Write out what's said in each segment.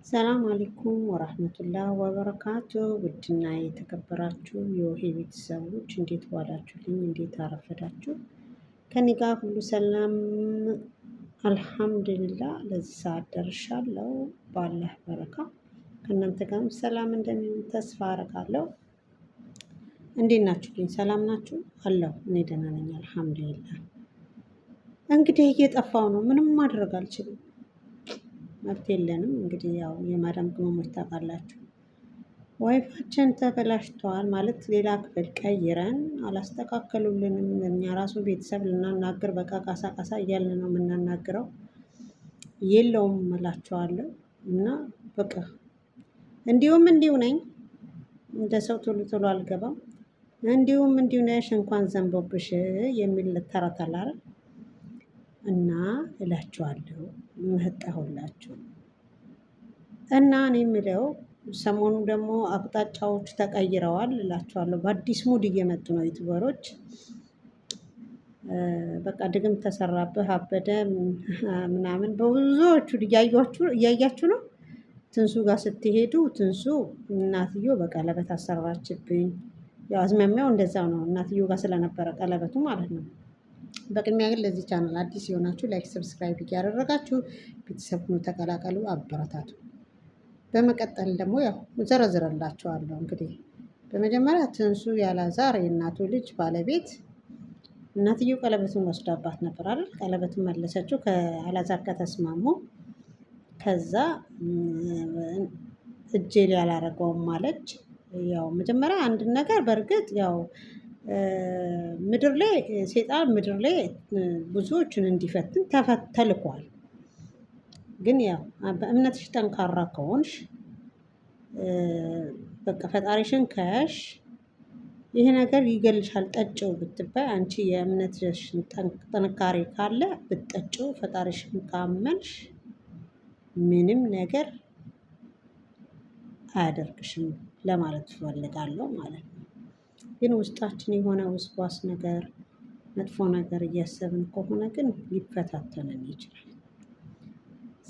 ሰላም አለይኩም ወራህመቱላህ ወበረካቱ። ውድና የተከበራችሁ የወሄ ቤተሰቦች እንዴት ዋላችሁልኝ? እንዴት አረፈዳችሁ? ከኔ ጋር ሁሉ ሰላም አልሐምዱሊላህ። ለዚህ ሰዓት ደርሻለሁ። ባላህ በረካ ከእናንተ ጋርም ሰላም እንደሚሆን ተስፋ አረጋለሁ። እንዴት ናችሁልኝ? ሰላም ናችሁ? አለሁ እኔ ደህና ነኝ አልሐምዱሊላህ። እንግዲህ እየጠፋው ነው፣ ምንም ማድረግ አልችልም። መብት የለንም። እንግዲህ ያው የማዳም ቅመሞች ታውቃላችሁ፣ ዋይፋችን ተበላሽተዋል ማለት ሌላ ክፍል ቀይረን አላስተካከሉልንም። እኛ ራሱ ቤተሰብ ልናናግር በቃ ቃሳ ቃሳ እያልን ነው የምናናግረው። የለውም እላቸዋለሁ። እና በቃ እንዲሁም እንዲሁ ነኝ፣ እንደ ሰው ቶሎ ቶሎ አልገባም። እንዲሁም እንዲሁ ነሽ እንኳን ዘንቦብሽ የሚል ተረት አለ አይደል? እና እላችኋለሁ መጣሁላችሁ። እና እኔ የምለው ሰሞኑ ደግሞ አቅጣጫዎች ተቀይረዋል እላችኋለሁ። በአዲስ ሙድ እየመጡ ነው ዩቱበሮች። በቃ ድግም ተሰራብህ አበደ ምናምን በብዙዎቹ እያያችሁ ነው። ትንሱ ጋር ስትሄዱ ትንሱ እናትዮ በቀለበት አሰራችብኝ። ያው አዝማሚያው እንደዛው ነው፣ እናትዮ ጋር ስለነበረ ቀለበቱ ማለት ነው። በቅድሚያ ግን ለዚህ ቻናል አዲስ የሆናችሁ ላይክ፣ ሰብስክራይብ እያደረጋችሁ ቤተሰብ ሁኑ፣ ተቀላቀሉ፣ አበረታቱ። በመቀጠል ደግሞ ያው ዘረዝረላችኋለሁ። እንግዲህ በመጀመሪያ ትንሱ ያላዛር የእናቱ ልጅ ባለቤት እናትየው ቀለበቱን ወስዳባት ነበር አይደል? ቀለበቱን መለሰችው ከአላዛር ከተስማሙ። ከዛ እጄ ላይ አላረገውም አለች። ያው መጀመሪያ አንድ ነገር በእርግጥ ያው ምድር ላይ ሴጣን ምድር ላይ ብዙዎችን እንዲፈትን ተልኳል። ግን ያው በእምነትሽ ጠንካራ ከሆንሽ በቃ ፈጣሪሽን ከያሽ ይሄ ነገር ይገልሻል ጠጪው ብትባይ አንቺ የእምነትሽን ጥንካሬ ካለ ብትጠጪው ፈጣሪሽን ካመንሽ ምንም ነገር አያደርግሽም ለማለት እፈልጋለሁ ማለት ነው። ግን ውስጣችን የሆነ ውስዋስ ነገር መጥፎ ነገር እያሰብን ከሆነ ግን ሊፈታተንን ይችላል።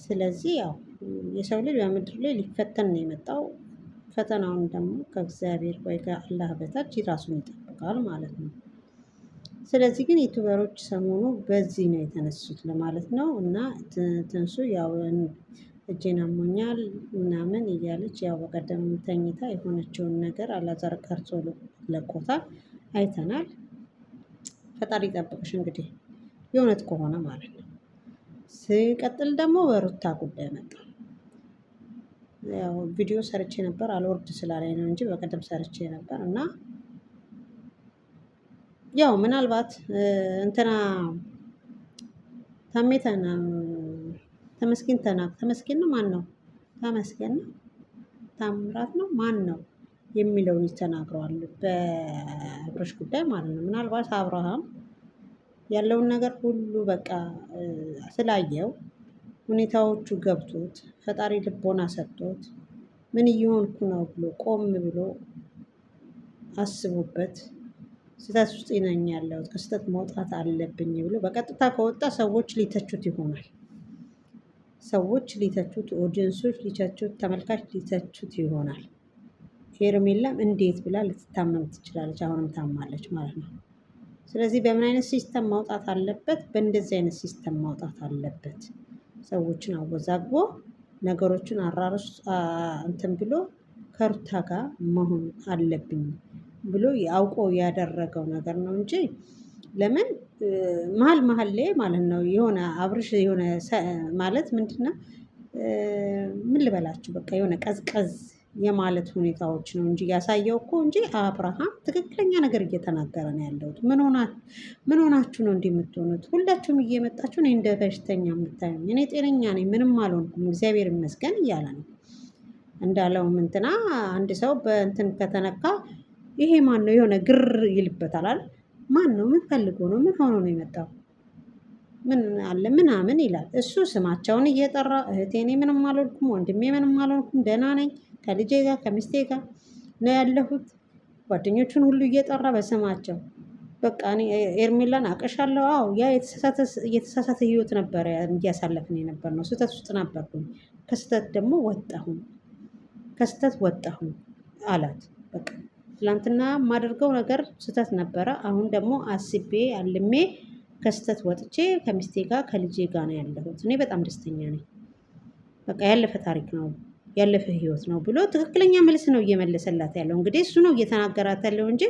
ስለዚህ ያው የሰው ልጅ በምድር ላይ ሊፈተን ነው የመጣው። ፈተናውን ደግሞ ከእግዚአብሔር ወይ ከአላህ በታች ራሱን ይጠብቃል ማለት ነው። ስለዚህ ግን ዩቱበሮች ሰሞኑ በዚህ ነው የተነሱት ለማለት ነው። እና ትንሱ ያው እጄን አሞኛል ምናምን እያለች ያው በቀደም ተኝታ የሆነችውን ነገር አላዛር ቀርጾ ለቆታል፣ አይተናል። ፈጣሪ ይጠብቅሽ እንግዲህ የእውነት ከሆነ ማለት ነው። ሲቀጥል ደግሞ በሩታ ጉዳይ መጣ። ያው ቪዲዮ ሰርቼ ነበር አልወርድ ስላለኝ ነው እንጂ በቀደም ሰርቼ ነበር። እና ያው ምናልባት እንትና ታሜተና ተመስገን ተመስገን ነው ማን ነው? ተመስገን ነው ታምራት ነው ማን ነው የሚለውን ተናግረዋል በአብርሽ ጉዳይ ማለት ነው። ምናልባት አብርሃም ያለውን ነገር ሁሉ በቃ ስላየው ሁኔታዎቹ ገብቶት ፈጣሪ ልቦና ሰጥቶት ምን እየሆንኩ ነው ብሎ ቆም ብሎ አስቦበት ስህተት ውስጥ ነኝ ያለሁት ከስህተት መውጣት አለብኝ ብሎ በቀጥታ ከወጣ ሰዎች ሊተቹት ይሆናል። ሰዎች ሊተቹት፣ ኦዲየንሶች ሊተቹት፣ ተመልካች ሊተቹት ይሆናል። ሄርሜላም እንዴት ብላ ልትታመም ትችላለች? አሁንም ታማለች ማለት ነው። ስለዚህ በምን አይነት ሲስተም ማውጣት አለበት? በእንደዚህ አይነት ሲስተም ማውጣት አለበት። ሰዎችን አወዛግቦ ነገሮችን አራርስ እንትን ብሎ ከሩታ ጋር መሆን አለብኝ ብሎ አውቆ ያደረገው ነገር ነው እንጂ ለምን መሀል ላይ ማለት ነው የሆነ አብርሽ የሆነ ማለት ምንድነው ምን ልበላችሁ በቃ የሆነ ቀዝቀዝ የማለት ሁኔታዎች ነው እንጂ ያሳየው እኮ እንጂ አብርሃም ትክክለኛ ነገር እየተናገረ ነው ያለሁት። ምን ሆናችሁ ነው እንዲህ የምትሆኑት? ሁላችሁም እየመጣችሁ እኔ እንደ በሽተኛ የምታዩኝ፣ እኔ ጤነኛ ነኝ ምንም አልሆንኩም እግዚአብሔር ይመስገን እያለ ነው። እንዳለውም እንትና አንድ ሰው በእንትን ከተነካ ይሄ ማን ነው የሆነ ግር ይልበታል አይደል? ማን ነው? ምን ፈልጎ ነው? ምን ሆኖ ነው የመጣው? ምን አለ ምናምን ይላል። እሱ ስማቸውን እየጠራ እህቴ እኔ ምንም አልሆንኩም፣ ወንድሜ ምንም አልሆንኩም፣ ደህና ነኝ ከልጄ ጋር ከሚስቴ ጋር ነው ያለሁት። ጓደኞቹን ሁሉ እየጠራ በስማቸው በቃ እኔ ኤርሜላን አውቅሻለሁ። አዎ ያ የተሳሳተ ህይወት ነበረ እያሳለፍን የነበር ነው። ስህተት ውስጥ ነበርኩኝ። ከስህተት ደግሞ ወጣሁኝ። ከስህተት ወጣሁኝ አላት። በቃ ትላንትና የማደርገው ነገር ስህተት ነበረ። አሁን ደግሞ አስቤ አልሜ ከስህተት ወጥቼ ከሚስቴ ጋር ከልጄ ጋር ነው ያለሁት። እኔ በጣም ደስተኛ ነኝ። በቃ ያለፈ ታሪክ ነው ያለፈ ህይወት ነው ብሎ ትክክለኛ መልስ ነው እየመለሰላት ያለው። እንግዲህ እሱ ነው እየተናገራት ያለው እንጂ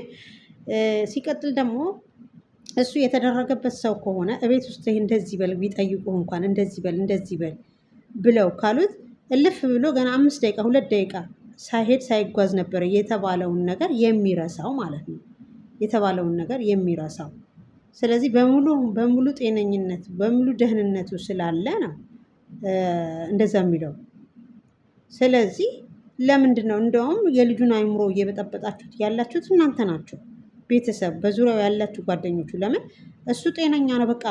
ሲቀጥል ደግሞ እሱ የተደረገበት ሰው ከሆነ እቤት ውስጥ እንደዚህ በል ቢጠይቁ እንኳን እንደዚህ በል ብለው ካሉት እልፍ ብሎ ገና 5 ደቂቃ 2 ደቂቃ ሳይሄድ ሳይጓዝ ነበር የተባለውን ነገር የሚረሳው ማለት ነው። የተባለውን ነገር የሚረሳው ስለዚህ በሙሉ ጤነኝነት በሙሉ ደህንነቱ ስላለ ነው እንደዛ የሚለው። ስለዚህ ለምንድን ነው እንደውም የልጁን አይምሮ እየበጠበጣችሁት ያላችሁት እናንተ ናችሁ። ቤተሰብ በዙሪያው ያላችሁ ጓደኞቹ ለምን እሱ ጤነኛ ነው። በቃ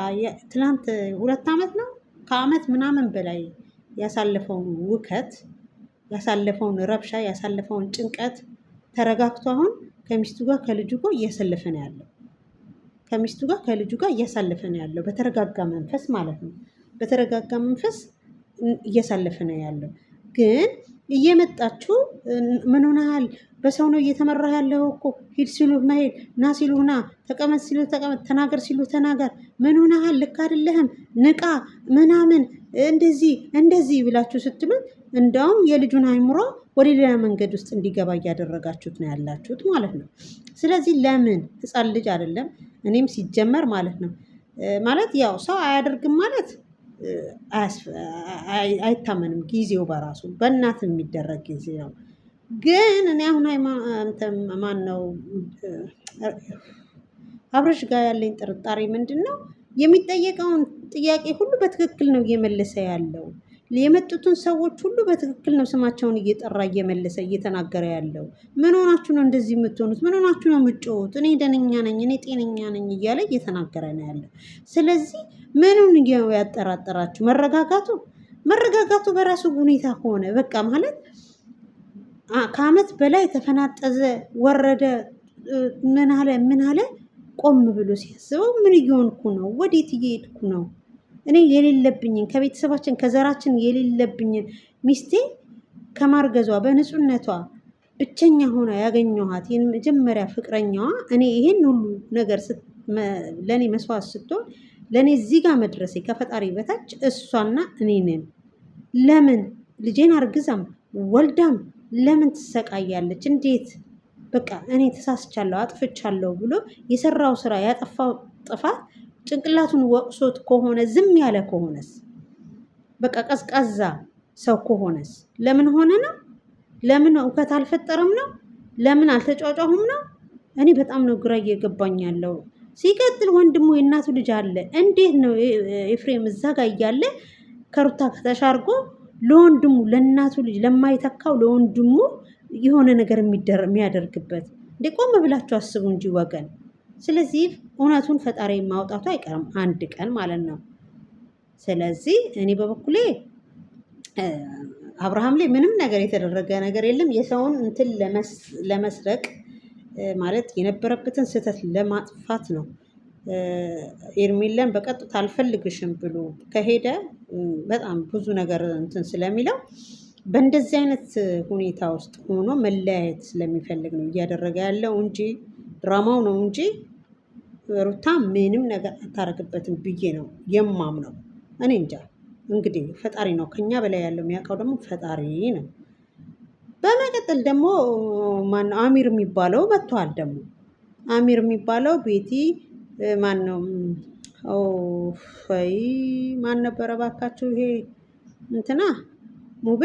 ትናንት 2 ዓመት ነው ከአመት ምናምን በላይ ያሳለፈውን ውከት ያሳለፈውን ረብሻ ያሳለፈውን ጭንቀት ተረጋግቶ አሁን ከሚስቱ ጋር ከልጁ ጋር እያሳለፈ ነው ያለው። ከሚስቱ ጋር ከልጁ ጋር እያሳለፈ ነው ያለው በተረጋጋ መንፈስ ማለት ነው። በተረጋጋ መንፈስ እያሳለፈ ነው ያለው። ግን እየመጣችሁ ምን ሆነሃል? በሰው ነው እየተመራ ያለው እኮ ሂድ ሲሉ መሄድ፣ ና ሲሉ ና፣ ተቀመጥ ሲሉ ተቀመጥ፣ ተናገር ሲሉ ተናገር። ምን ሆነሃል? ልክ አይደለህም፣ ንቃ ምናምን እንደዚህ ብላችሁ ስትሉት እንደውም የልጁን አይምሮ ወደ ሌላ መንገድ ውስጥ እንዲገባ እያደረጋችሁት ነው ያላችሁት ማለት ነው። ስለዚህ ለምን ህፃን ልጅ አይደለም እኔም ሲጀመር ማለት ነው ማለት ያው ሰው አያደርግም ማለት አይታመንም። ጊዜው በራሱ በእናት የሚደረግ ጊዜ ነው። ግን እኔ አሁን ማን ነው አብረሽ ጋር ያለኝ ጥርጣሬ ምንድን ነው? የሚጠየቀውን ጥያቄ ሁሉ በትክክል ነው እየመለሰ ያለው። የመጡትን ሰዎች ሁሉ በትክክል ነው ስማቸውን እየጠራ እየመለሰ እየተናገረ ያለው። ምን ሆናችሁ ነው እንደዚህ የምትሆኑት? ምን ሆናችሁ ነው የምትጮሁት? እኔ ደነኛ ነኝ፣ እኔ ጤነኛ ነኝ እያለ እየተናገረ ነው ያለው። ስለዚህ ምኑን ያጠራጠራችሁ? መረጋጋቱ በራሱ ሁኔታ ከሆነ በቃ ማለት ከአመት በላይ ተፈናጠዘ ወረደ ምን አለ ቆም ብሎ ሲያስበው ምን እየሆንኩ ነው? ወዴት እየሄድኩ ነው? እኔ የሌለብኝን ከቤተሰባችን ከዘራችን የሌለብኝን ሚስቴ ከማርገዟ በንጹህነቷ ብቸኛ ሆና ያገኘኋት የመጀመሪያ ፍቅረኛዋ እኔ ይሄን ሁሉ ነገር ለእኔ መስዋዕት ስትሆን ለእኔ እዚህ ጋር መድረሴ ከፈጣሪ በታች እሷና እኔ ነን። ለምን ልጄን አርግዛም ወልዳም ለምን ትሰቃያለች? እንዴት? በቃ እኔ ተሳስቻለሁ አጥፍቻለሁ ብሎ የሰራው ስራ ያጠፋው ጥፋት ጭንቅላቱን ወቅሶት ከሆነ ዝም ያለ ከሆነስ በቃ ቀዝቃዛ ሰው ከሆነስ ለምን ሆነ ነው? ለምን እውከት አልፈጠረም ነው? ለምን አልተጫጫሁም ነው? እኔ በጣም ነው ግራ እየገባኝ ያለው። ሲቀጥል ወንድሙ የእናቱ ልጅ አለ። እንዴት ነው ኤፍሬም እዛ ጋር እያለ ከሩታ ተሻርጎ ለወንድሙ ለእናቱ ልጅ ለማይተካው ለወንድሙ የሆነ ነገር የሚያደርግበት? እንዴ ቆም ብላችሁ አስቡ እንጂ ወገን። ስለዚህ እውነቱን ፈጣሪ ማውጣቱ አይቀርም አንድ ቀን ማለት ነው። ስለዚህ እኔ በበኩሌ አብርሃም ላይ ምንም ነገር የተደረገ ነገር የለም። የሰውን እንትን ለመስረቅ ማለት የነበረበትን ስህተት ለማጥፋት ነው። ኤርሜላን በቀጥታ አልፈልግሽም ብሎ ከሄደ በጣም ብዙ ነገር እንትን ስለሚለው በእንደዚህ አይነት ሁኔታ ውስጥ ሆኖ መለያየት ስለሚፈልግ ነው እያደረገ ያለው እንጂ ድራማው ነው እንጂ ሩታ ምንም ነገር አታረግበትም ብዬ ነው የማምነው። እኔ እንጃ እንግዲህ ፈጣሪ ነው ከኛ በላይ ያለው የሚያውቀው ደግሞ ፈጣሪ ነው። በመቀጠል ደግሞ ማነው አሚር የሚባለው መጥቷል። ደግሞ አሚር የሚባለው ቤቲ ማነው ማን ነበረ ባካችሁ? ይሄ እንትና ሙቤ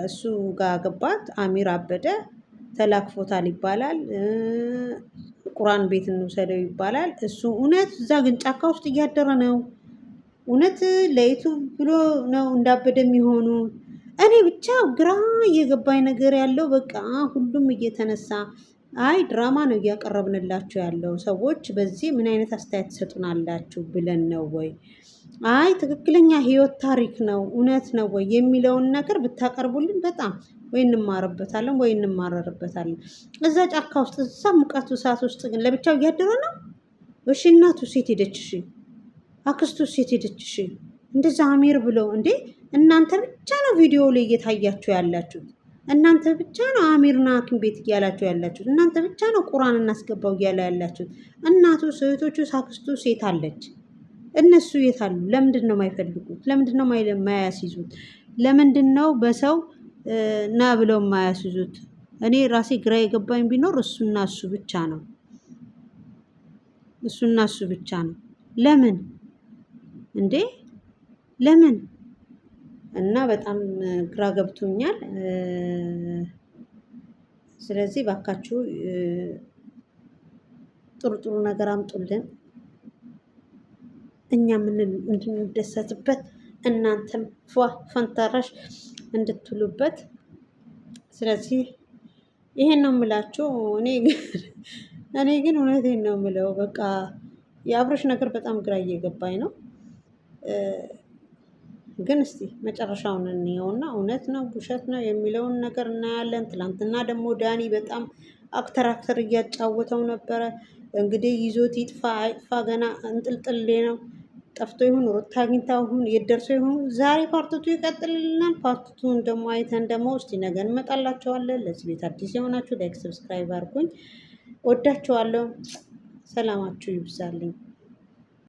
እሱ ጋር ገባት። አሚር አበደ ተላክፎታል ይባላል። ቁርአን ቤት እንውሰደው ይባላል። እሱ እውነት እዛ ግን ጫካ ውስጥ እያደረ ነው? እውነት ለዩቱብ ብሎ ነው እንዳበደ የሚሆኑ? እኔ ብቻ ግራ እየገባኝ ነገር ያለው በቃ ሁሉም እየተነሳ አይ ድራማ ነው እያቀረብንላችሁ ያለው ሰዎች በዚህ ምን አይነት አስተያየት ትሰጡናላችሁ ብለን ነው ወይ አይ ትክክለኛ ህይወት ታሪክ ነው እውነት ነው ወይ የሚለውን ነገር ብታቀርቡልን በጣም ወይ እንማርበታለን ወይ እንማረርበታለን። እዛ ጫካ ውስጥ እዛ ሙቀቱ እሳት ውስጥ ግን ለብቻው እያደረ ነው። እሺ እናቱ ሴት ሄደች፣ እሺ አክስቱ ሴት ሄደች፣ እሺ እንደዛ አሚር ብለው እንዴ! እናንተ ብቻ ነው ቪዲዮ ላይ እየታያችሁ ያላችሁት። እናንተ ብቻ ነው አሚርና ሐኪም ቤት እያላችሁ ያላችሁት። እናንተ ብቻ ነው ቁርአን እናስገባው እያለ ያላችሁት። እናቱ እህቶቹ ሳክስቱ ሴት አለች። እነሱ የት አሉ? ለምንድን ነው የማይፈልጉት? ለምንድን ነው የማያስይዙት? ለምንድን ነው በሰው ና ብለው የማያስይዙት? እኔ ራሴ ግራ የገባኝ ቢኖር እሱና እሱ ብቻ ነው። እሱና እሱ ብቻ ነው። ለምን እንዴ? ለምን? እና በጣም ግራ ገብቶኛል። ስለዚህ ባካችሁ ጥሩ ጥሩ ነገር አምጡልን፣ እኛ እንድንደሰትበት፣ እናንተም ፏ ፈንተረሽ እንድትሉበት። ስለዚህ ይሄን ነው የምላችሁ። እኔ ግን እውነቴን ነው የምለው። በቃ የአብርሽ ነገር በጣም ግራ እየገባኝ ነው። ግን እስቲ መጨረሻውን እንየውና እውነት ነው ውሸት ነው የሚለውን ነገር እናያለን። ትናንትና ደግሞ ዳኒ በጣም አክተር እያጫወተው ነበረ። እንግዲህ ይዞት ይጥፋ አይጥፋ ገና እንጥልጥሌ ነው። ጠፍቶ ይሁን ሩታ አግኝታ ይሁን የት ደርሶ ይሁን ዛሬ ፓርቲቱ ይቀጥልልናል። ፓርቲቱን ደግሞ አይተን ደግሞ እስቲ ነገ እንመጣላችኋለን። ለዚህ ቤት አዲስ የሆናችሁ ላይክ፣ ሰብስክራይብ አድርጉኝ። ወዳችኋለሁ። ሰላማችሁ ይብዛልኝ።